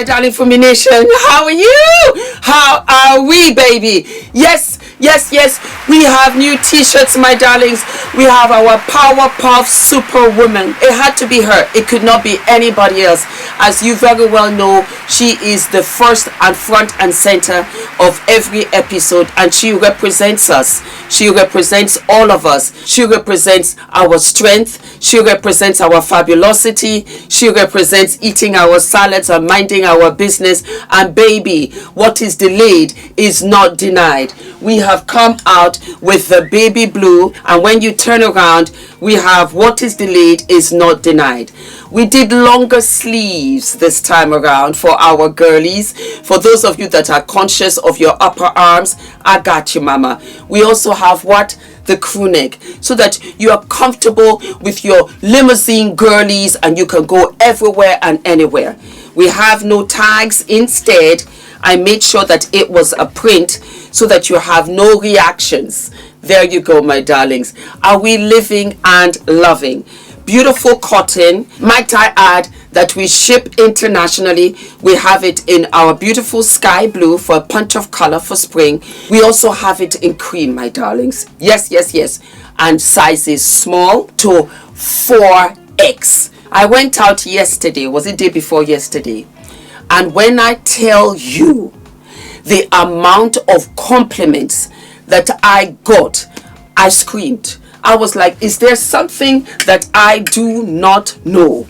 my darling Fumi Nation. How are you? How are we, baby? Yes, yes, yes. We have new t-shirts, my darlings. We have our Powerpuff Superwoman. It had to be her. It could not be anybody else. As you very well know, she is the first and front and center of every episode, and she represents us. She represents all of us. She represents our strength. She represents our fabulosity. She represents eating our salads and minding our business. And baby, what is delayed is not denied. We have come out with the baby blue, and when you turn around, we have what is delayed is not denied. We did longer sleeves this time around for our girlies. For those of you that are conscious of your upper arms, I got you, mama. We also have what? The crew neck, so that you are comfortable with your limousine girlies and you can go everywhere and anywhere. We have no tags. Instead, I made sure that it was a print so that you have no reactions. There you go, my darlings. Are we living and loving? Beautiful cotton. Might I add that we ship internationally. We have it in our beautiful sky blue for a punch of color for spring. We also have it in cream, my darlings. Yes, yes, yes. And sizes small to 4X. I went out yesterday. Was it day before yesterday? And when I tell you the amount of compliments that I got, I screamed. I was like, is there something that I do not know?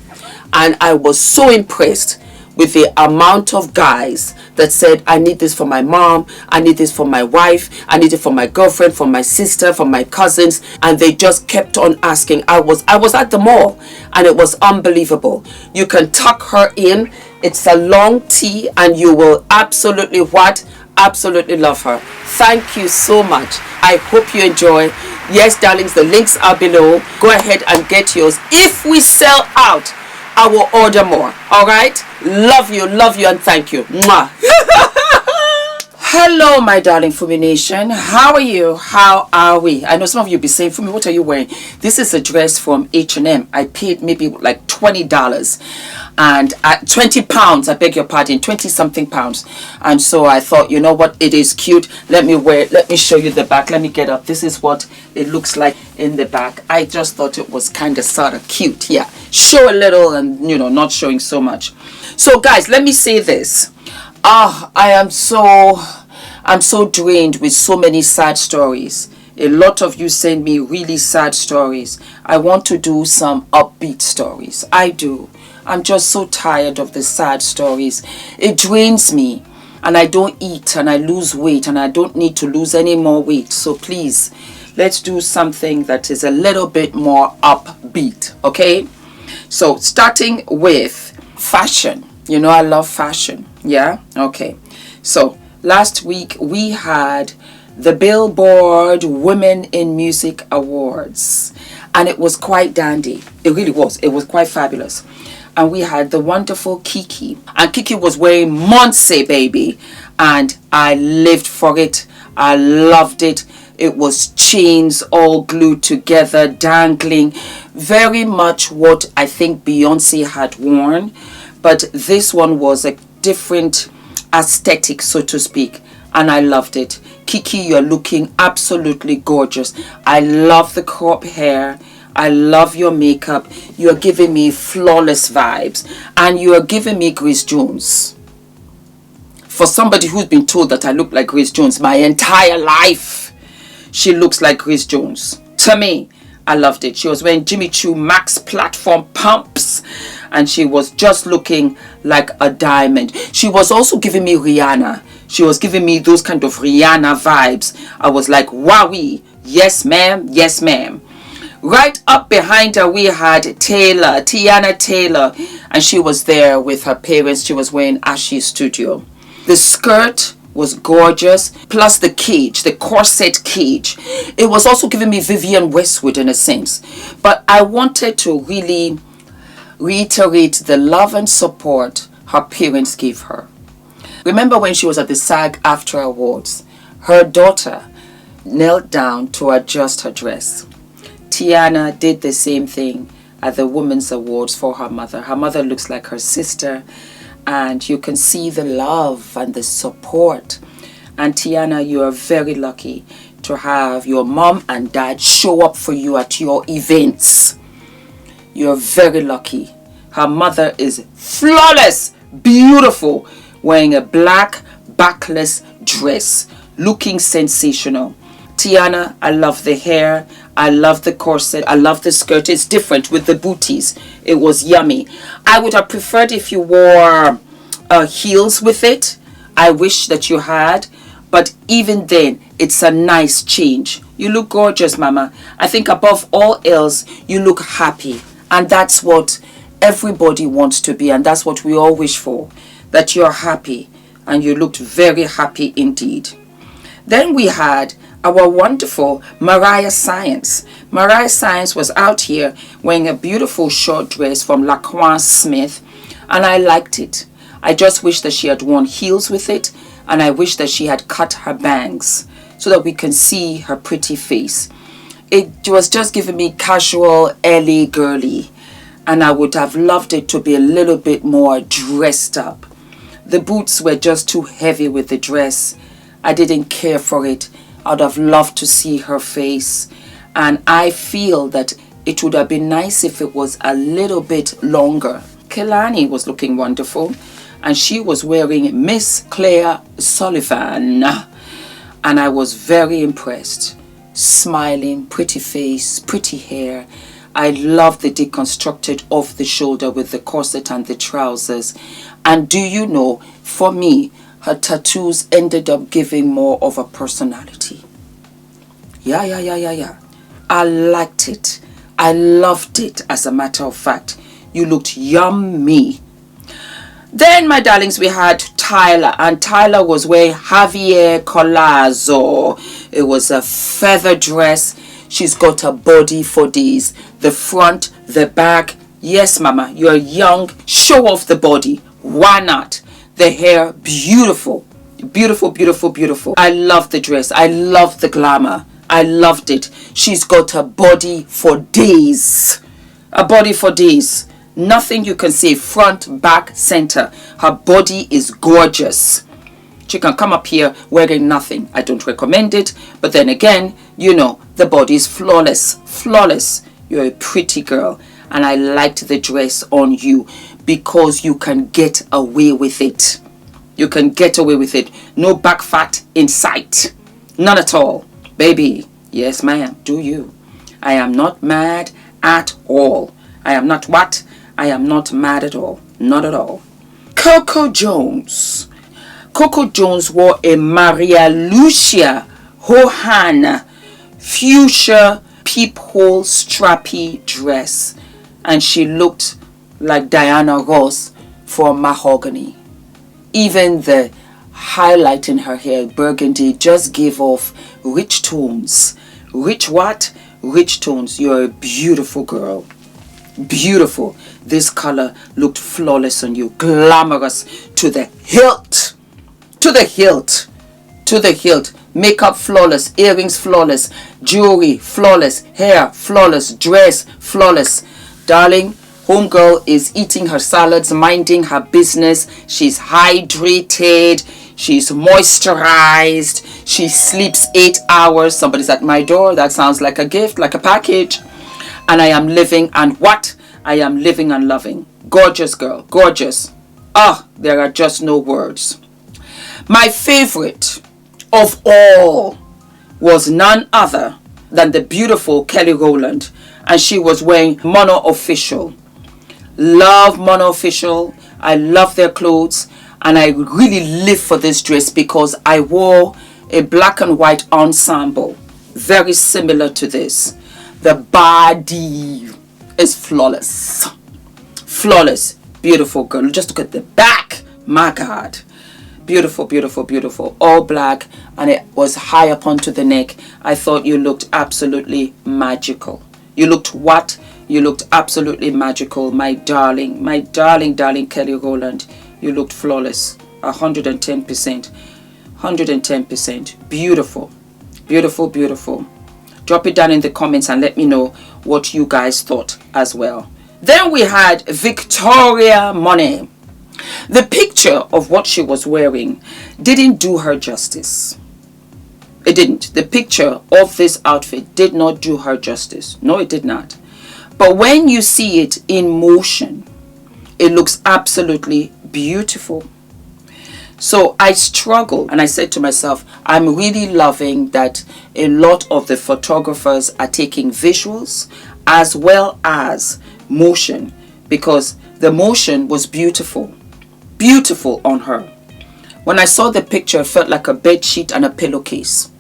And I was so impressed with the amount of guys that said, I need this for my mom, I need this for my wife, I need it for my girlfriend, for my sister, for my cousins. And they just kept on asking. I was at the mall, and it was unbelievable. You can tuck her in. It's a long tee, and you will absolutely what? Absolutely love her. Thank you so much. I hope you enjoy. Yes, darlings, the links are below. Go ahead and get yours. If we sell out, I will order more. All right? Love you, and thank you. Mwah. Hello, my darling Fumi Nation. How are you? How are we? I know some of you be saying, Fumi, what are you wearing? This is a dress from H&M. I paid maybe like $20 and 20 pounds. I beg your pardon, 20 something pounds. And so I thought, you know what? It is cute. Let me wear it. Let me show you the back. Let me get up. This is what it looks like in the back. I just thought it was kind of sort of cute. Yeah. Show a little and, you know, not showing so much. So guys, let me say this. I'm so drained with so many sad stories. A lot of you send me really sad stories. I want to do some upbeat stories. I do. I'm just so tired of the sad stories. It drains me, and I don't eat, and I lose weight, and I don't need to lose any more weight. So please, let's do something that is a little bit more upbeat, okay? So starting with fashion. You know I love fashion. Yeah? Okay. So last week we had the Billboard Women in Music Awards, and it was quite dandy. It really was. It was quite fabulous. And we had the wonderful Kiki, and Kiki was wearing Monse, baby, and I lived for it. I loved it. It was chains all glued together, dangling, very much what I think Beyonce had worn, but this one was a different aesthetic, so to speak, and I loved it. Kiki, you're looking absolutely gorgeous. I love the crop hair. I love your makeup. You're giving me flawless vibes, and you are giving me Grace Jones. For somebody who's been told that I look like Grace Jones my entire life, she looks like Grace Jones. To me, I loved it. She was wearing Jimmy Choo Max platform pumps, and she was just looking like a diamond. She was also giving me Rihanna. She was giving me those kind of Rihanna vibes. I was like, wowee, yes ma'am, yes ma'am. Right up behind her, we had Tiana Taylor, and she was there with her parents. She was wearing Ashley's Studio. The skirt was gorgeous, plus the cage, the corset cage. It was also giving me Vivienne Westwood in a sense. But I wanted to really reiterate the love and support her parents gave her. Remember when she was at the SAG-AFTRA Awards, her daughter knelt down to adjust her dress. Tiana did the same thing at the Women's Awards for her mother. Her mother looks like her sister, and you can see the love and the support. And Tiana, you are very lucky to have your mom and dad show up for you at your events. You're very lucky. Her mother is flawless, beautiful, wearing a black backless dress, looking sensational. Tiana, I love the hair, I love the corset, I love the skirt. It's different with the booties. It was yummy. I would have preferred if you wore heels with it. I wish that you had, but even then, it's a nice change. You look gorgeous, Mama. I think above all else, you look happy. And that's what everybody wants to be. And that's what we all wish for. That you're happy. And you looked very happy indeed. Then we had our wonderful Mariah Science. Mariah Science was out here wearing a beautiful short dress from Smith. And I liked it. I just wish that she had worn heels with it. And I wish that she had cut her bangs so that we can see her pretty face. It was just giving me casual LA girly, and I would have loved it to be a little bit more dressed up. The boots were just too heavy with the dress. I didn't care for it. I would have loved to see her face, and I feel that it would have been nice if it was a little bit longer. Kelani was looking wonderful, and she was wearing Miss Claire Sullivan, and I was very impressed. Smiling, pretty face, pretty hair. I love the deconstructed off the shoulder with the corset and the trousers. And do you know, for me, her tattoos ended up giving more of a personality. Yeah. I liked it. I loved it, as a matter of fact. You looked yummy. Then, my darlings, we had Tyler, and Tyler was wearing Javier Colazo. It was a feather dress. She's got a body for these. The front, the back. Yes, Mama, you're young. Show off the body. Why not? The hair, beautiful. Beautiful, beautiful, beautiful. I love the dress. I love the glamour. I loved it. She's got a body for days. A body for days. Nothing you can say, front, back, center. Her body is gorgeous. She can come up here wearing nothing. I don't recommend it. But then again, you know, the body is flawless. Flawless. You're a pretty girl. And I liked the dress on you because you can get away with it. You can get away with it. No back fat in sight. None at all. Baby. Yes, ma'am. Do you. I am not mad at all. I am not what? I am not mad at all. Not at all. Coco Jones. Coco Jones wore a Maria Lucia Hohan fuchsia peephole strappy dress. And she looked like Diana Ross for mahogany. Even the highlight in her hair, burgundy, just gave off rich tones. Rich what? Rich tones. You're a beautiful girl. Beautiful. This color looked flawless on you. Glamorous to the hilt. To the hilt. To the hilt. Makeup flawless. Earrings flawless. Jewelry flawless. Hair flawless. Dress flawless. Darling, homegirl is eating her salads, minding her business. She's hydrated. She's moisturized. She sleeps 8 hours. Somebody's at my door. That sounds like a gift, like a package. And I am living and what? I am living and loving. Gorgeous girl. Gorgeous. Ah, there are just no words. My favorite of all was none other than the beautiful Kelly Rowland. And she was wearing Mono Official. Love Mono Official. I love their clothes. And I really live for this dress because I wore a black and white ensemble. Very similar to this. The body is flawless. Flawless. Beautiful girl. Just look at the back. My God. Beautiful, beautiful, beautiful. All black. And it was high up onto the neck. I thought you looked absolutely magical. You looked what? You looked absolutely magical. My darling. My darling, darling Kelly Rowland. You looked flawless. 110%. 110%. Beautiful. Beautiful, beautiful. Drop it down in the comments and let me know what you guys thought as well. Then we had Victoria Monet. The picture of what she was wearing didn't do her justice. It didn't. The picture of this outfit did not do her justice. No, it did not. But when you see it in motion, it looks absolutely beautiful. So I struggled, and I said to myself, I'm really loving that a lot of the photographers are taking visuals as well as motion, because the motion was beautiful. Beautiful on her. When I saw the picture, it felt like a bed sheet and a pillowcase.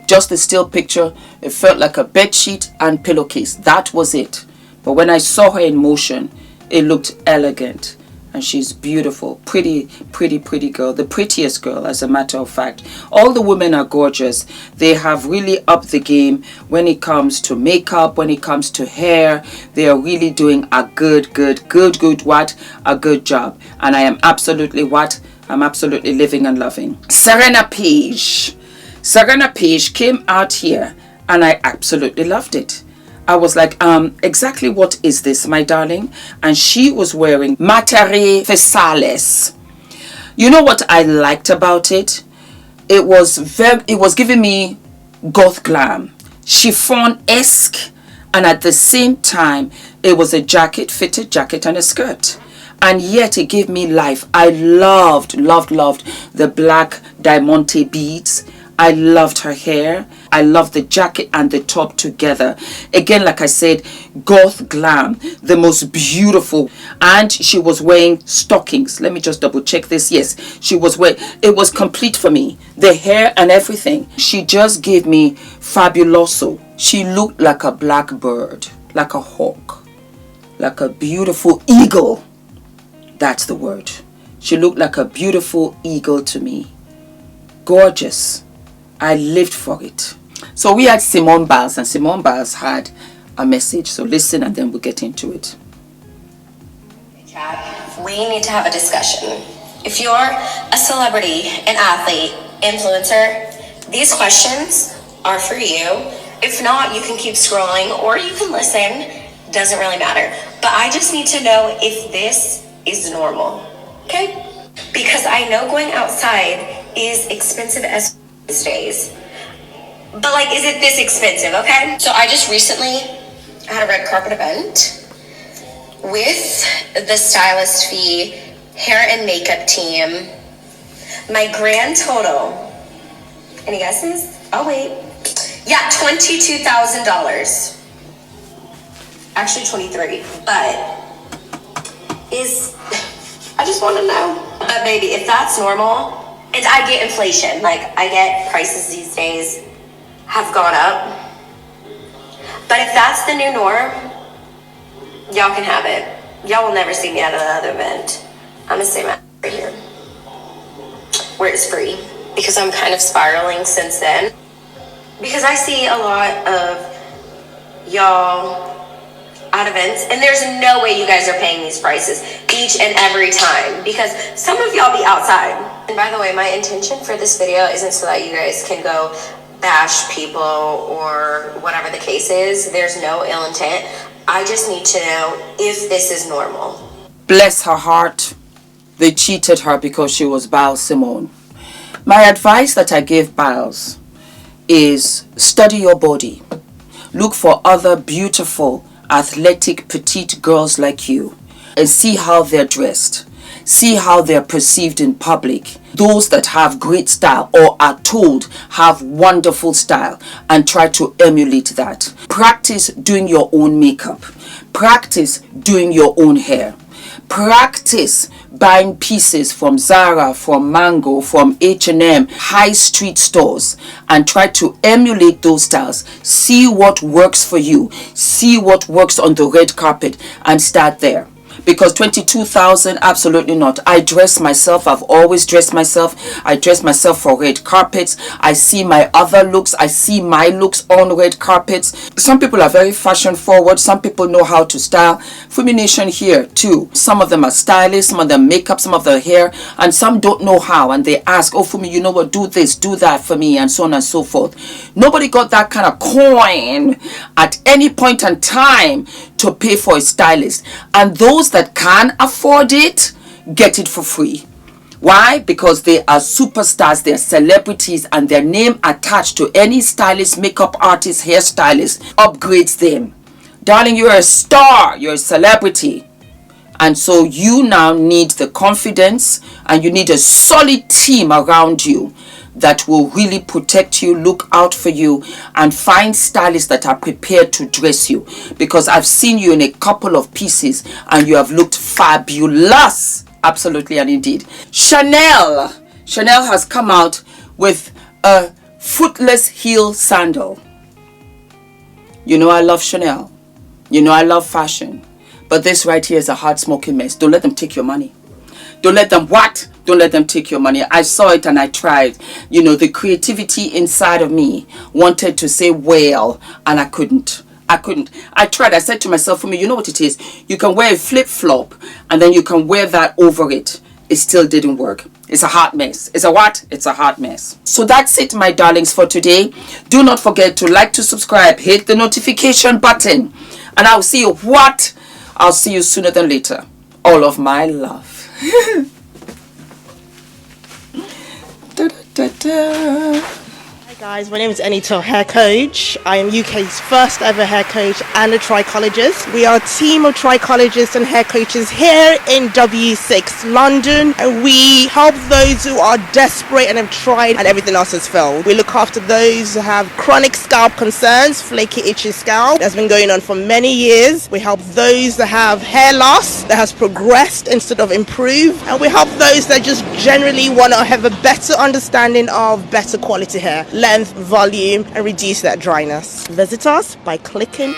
Just the still picture, it felt like a bed sheet and pillowcase. That was it. But when I saw her in motion, it looked elegant. And she's beautiful, pretty girl, the prettiest girl, as a matter of fact. All the women are gorgeous. They have really upped the game when it comes to makeup, when it comes to hair. They are really doing a good job. And I am absolutely I'm absolutely living and loving. Serena Page came out here and I absolutely loved it. I was like, exactly what is this, my darling? And she was wearing Materie Fesales. You know what I liked about it? It was giving me goth glam, chiffon-esque, and at the same time, it was a fitted jacket and a skirt. And yet it gave me life. I loved the black diamante beads. I loved her hair. I loved the jacket and the top together. Again, like I said, goth glam, the most beautiful. And she was wearing stockings. Let me just double check this. Yes, she was wearing, it was complete for me. The hair and everything. She just gave me fabuloso. She looked like a black bird, like a hawk, like a beautiful eagle. That's the word. She looked like a beautiful eagle to me. Gorgeous. I lived for it. So we had Simone Biles, and Simone Biles had a message. So listen, and then we'll get into it. We need to have a discussion. If you're a celebrity, an athlete, influencer, these questions are for you. If not, you can keep scrolling or you can listen. Doesn't really matter. But I just need to know if this is normal. Okay? Because I know going outside is expensive as these days, but like, is it this expensive? Okay, so I just recently had a red carpet event with the stylist fee, hair and makeup team. My grand total, any guesses? Oh wait, yeah, $22,000. Actually 23, but I just want to know. But baby, if that's normal. And I get inflation, like I get prices these days have gone up. But if that's the new norm, y'all can have it. Y'all will never see me at another event. I'm gonna stay right here, where it's free, because I'm kind of spiraling since then. Because I see a lot of y'all at events, and there's no way you guys are paying these prices each and every time, because some of y'all be outside. And by the way, my intention for this video isn't so that you guys can go bash people or whatever the case is. There's no ill intent. I just need to know if this is normal. Bless her heart. They cheated her because she was Biles Simone. My advice that I give Biles is study your body. Look for other beautiful, athletic, petite girls like you and see how they're dressed. See how they're perceived in public. Those that have great style or are told have wonderful style, and try to emulate that. Practice doing your own makeup. Practice doing your own hair. Practice buying pieces from Zara, from Mango, from H&M, high street stores, and try to emulate those styles. See what works for you. See what works on the red carpet and start there. Because 22,000, absolutely not. I dress myself. I've always dressed myself. I dress myself for red carpets. I see my other looks. I see my looks on red carpets. Some people are very fashion forward. Some people know how to style. Fumi Nation here too. Some of them are stylists. Some of them makeup. Some of their hair. And some don't know how. And they ask, oh Fumi, you know what? Do this, do that for me, and so on and so forth. Nobody got that kind of coin at any point in time to pay for a stylist. And those that can afford it, get it for free. Why? Because they are superstars, they're celebrities, and their name attached to any stylist, makeup artist, hairstylist upgrades them. Darling, you're a star, you're a celebrity. And so you now need the confidence, and you need a solid team around you that will really protect you, look out for you, and find stylists that are prepared to dress you. Because I've seen you in a couple of pieces and you have looked fabulous. Absolutely and indeed. Chanel has come out with a footless heel sandal. You know I love Chanel. You know I love fashion. But this right here is a hard smoking mess. Don't let them take your money. Don't let them what? Don't let them take your money. I saw it and I tried. You know, the creativity inside of me wanted to say well, and I couldn't. I tried. I said to myself, Fumi, you know what it is? You can wear a flip-flop and then you can wear that over it. It still didn't work. It's a hot mess. It's a what? It's a hot mess. So that's it, my darlings, for today. Do not forget to like, to subscribe, hit the notification button, and I'll see you what? I'll see you sooner than later. All of my love. Da, da, da. Hi guys, my name is ENITAN, hair coach. I am UK's first ever hair coach and a trichologist. We are a team of trichologists and hair coaches here in W6 London, and we help those who are desperate and have tried and everything else has failed. We look after those who have chronic scalp concerns, flaky, itchy scalp that's been going on for many years. We help those that have hair loss that has progressed instead of improved, and we help those that just generally want to have a better understanding of better quality hair, length, volume, and reduce that dryness. Visit us by clicking